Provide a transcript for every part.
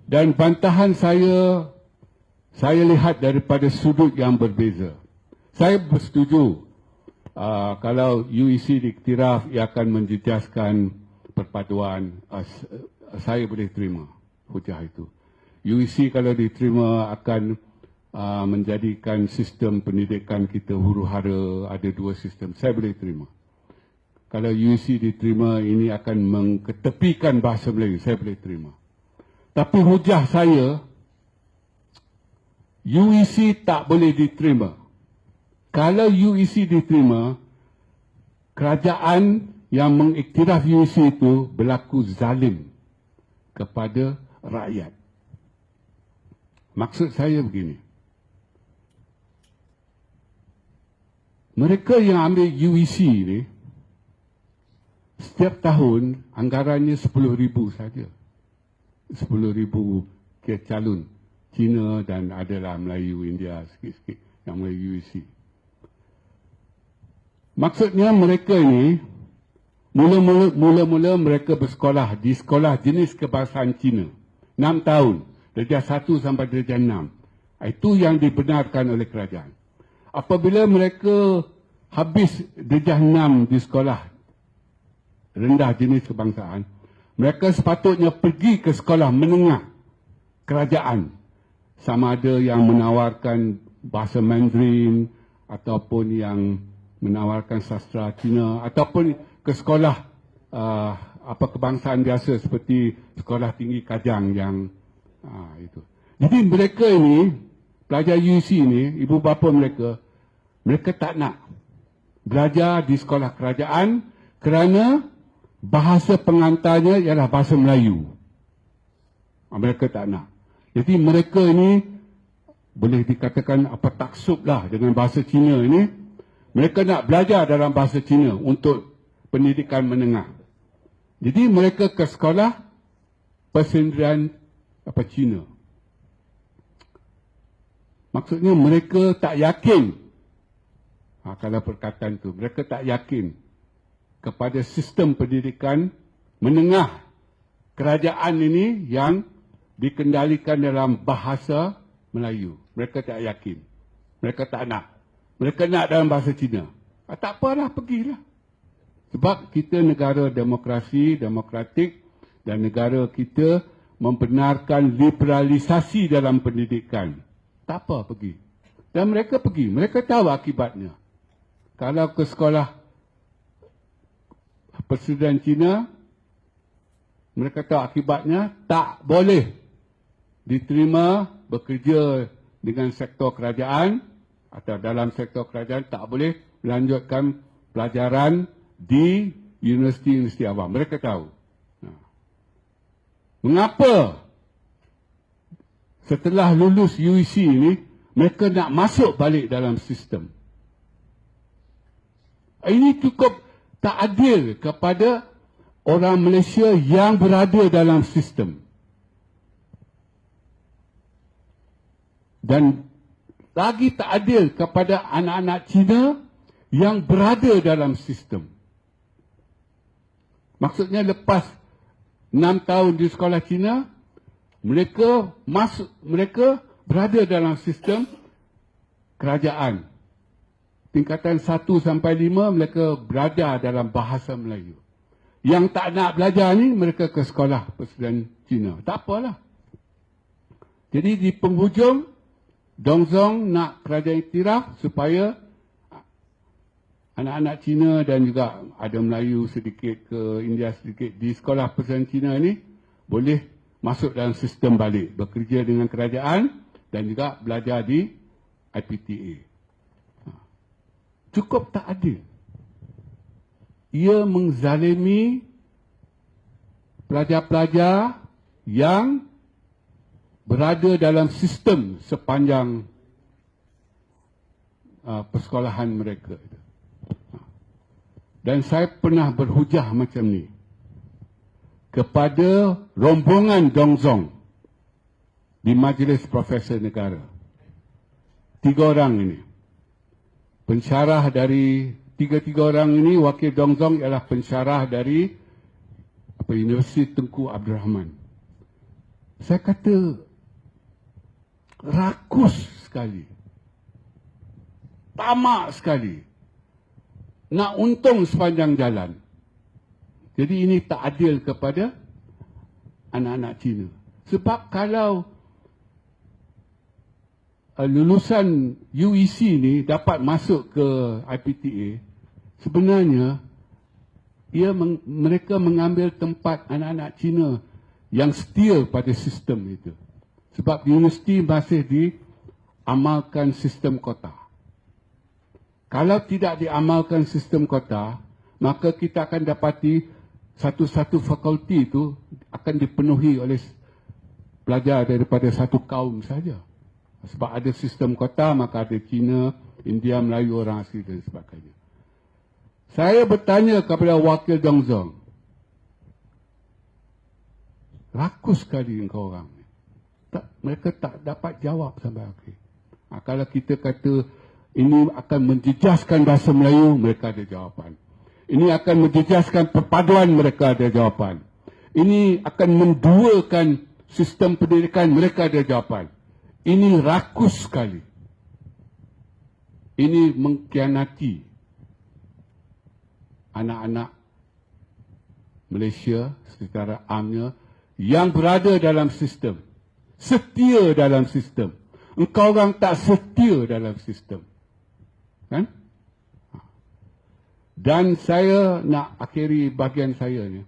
Dan bantahan saya lihat daripada sudut yang berbeza. Saya bersetuju kalau UEC diiktiraf, ia akan menjejaskan perpaduan. Saya boleh terima hujah itu. UEC kalau diterima akan menjadikan sistem pendidikan kita huru-hara, ada dua sistem. Saya boleh terima. Kalau UEC diterima, ini akan mengetepikan bahasa Melayu. Saya boleh terima. Tapi hujah saya, UEC tak boleh diterima. Kalau UEC diterima, kerajaan yang mengiktiraf UEC itu berlaku zalim kepada rakyat. Maksud saya begini. Mereka yang ambil UEC ni, setiap tahun anggarannya 10,000 saja. 10,000 calon Cina dan adalah Melayu, India sikit-sikit yang Melayu UEC. Maksudnya mereka ini mula-mula mereka bersekolah di sekolah jenis kebangsaan Cina 6 tahun, darjah 1 sampai darjah 6. Itu yang dibenarkan oleh kerajaan. Apabila mereka habis darjah 6 di sekolah rendah jenis kebangsaan, mereka sepatutnya pergi ke sekolah menengah kerajaan. Sama ada yang menawarkan bahasa Mandarin ataupun yang menawarkan sastra Cina ataupun ke sekolah kebangsaan biasa seperti sekolah tinggi Kajang yang itu. Jadi mereka ini, pelajar UEC ini, ibu bapa mereka tak nak belajar di sekolah kerajaan kerana bahasa pengantarnya ialah bahasa Melayu. Mereka tak nak. Jadi mereka ini boleh dikatakan taksublah dengan bahasa Cina ini. Mereka nak belajar dalam bahasa Cina untuk pendidikan menengah. Jadi mereka ke sekolah persendirian Cina. Maksudnya mereka tak yakin. Kalau perkataan itu, mereka tak yakin kepada sistem pendidikan menengah kerajaan ini yang dikendalikan dalam bahasa Melayu. Mereka tak yakin. Mereka tak nak. Mereka nak dalam bahasa Cina. Tak apalah, pergilah. Sebab kita negara demokrasi, demokratik dan negara kita membenarkan liberalisasi dalam pendidikan. Tak apa, pergi. Dan mereka pergi. Mereka tahu akibatnya. Kalau ke sekolah Persekutuan Cina, mereka tahu akibatnya tak boleh diterima bekerja dengan sektor kerajaan atau dalam sektor kerajaan, tak boleh melanjutkan pelajaran di universiti-universiti awam. Mereka tahu. Mengapa setelah lulus UEC ini mereka nak masuk balik dalam sistem? Ini cukup tak adil kepada orang Malaysia yang berada dalam sistem. Dan lagi tak adil kepada anak-anak Cina yang berada dalam sistem. Maksudnya lepas 6 tahun di sekolah Cina, mereka berada dalam sistem kerajaan. Tingkatan 1 sampai 5 mereka berada dalam bahasa Melayu. Yang tak nak belajar ni mereka ke sekolah Persekutuan Cina. Tak apalah. Jadi di penghujung Dongzong nak kerajaan iktiraf supaya anak-anak Cina dan juga ada Melayu sedikit ke India sedikit di sekolah Persekutuan Cina ini boleh masuk dalam sistem balik, bekerja dengan kerajaan dan juga belajar di IPTA. Cukup tak adil. Ia menzalimi pelajar-pelajar yang berada dalam sistem sepanjang persekolahan mereka. Dan saya pernah berhujah macam ni kepada rombongan Dongzong di Majlis Profesor Negara. 3 orang ini. Pensyarah dari tiga orang ini, wakil Dongzong ialah pensyarah dari Universiti Tengku Abdul Rahman. Saya kata rakus sekali, tamak sekali, nak untung sepanjang jalan. Jadi ini tak adil kepada anak-anak Cina. Sebab kalau lulusan UEC ni dapat masuk ke IPTA, sebenarnya mereka mengambil tempat anak-anak Cina yang setia pada sistem itu. Sebab universiti masih diamalkan sistem kota. Kalau tidak diamalkan sistem kota, maka kita akan dapati satu-satu fakulti itu akan dipenuhi oleh pelajar daripada satu kaum saja. Sebab ada sistem kota, maka ada Cina, India, Melayu, orang asli dan sebagainya. Saya bertanya kepada wakil Dongzong, rakus sekali engkau orang ni. Mereka tak dapat jawab sampai akhir. Kalau kita kata ini akan menjejaskan bahasa Melayu, mereka ada jawapan. Ini akan menjejaskan perpaduan, mereka ada jawapan. Ini akan menduakan sistem pendidikan, mereka ada jawapan. Ini rakus sekali. Ini mengkhianati anak-anak Malaysia secara amnya yang berada dalam sistem, setia dalam sistem. Engkau orang tak setia dalam sistem, kan? Dan saya nak akhiri bahagian saya ni.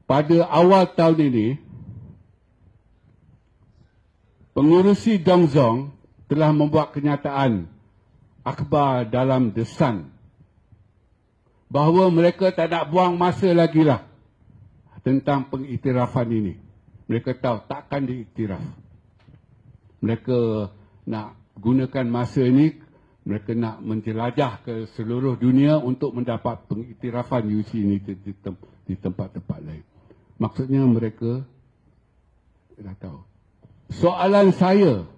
Pada awal tahun ini, pengurusi Dongzong telah membuat kenyataan akhbar dalam The Sun bahawa mereka tak nak buang masa lagi lah tentang pengiktirafan ini. Mereka tahu takkan diiktiraf. Mereka nak gunakan masa ini, mereka nak menjelajah ke seluruh dunia untuk mendapat pengiktirafan UC ini di tempat-tempat lain. Maksudnya mereka dah tahu. Soalan saya,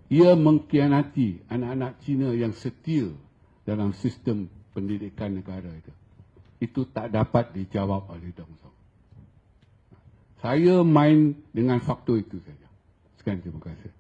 ia mengkhianati anak-anak Cina yang setia dalam sistem pendidikan negara itu. Itu tak dapat dijawab oleh Dongzong. Saya main dengan faktor itu saja. Sekian, terima kasih.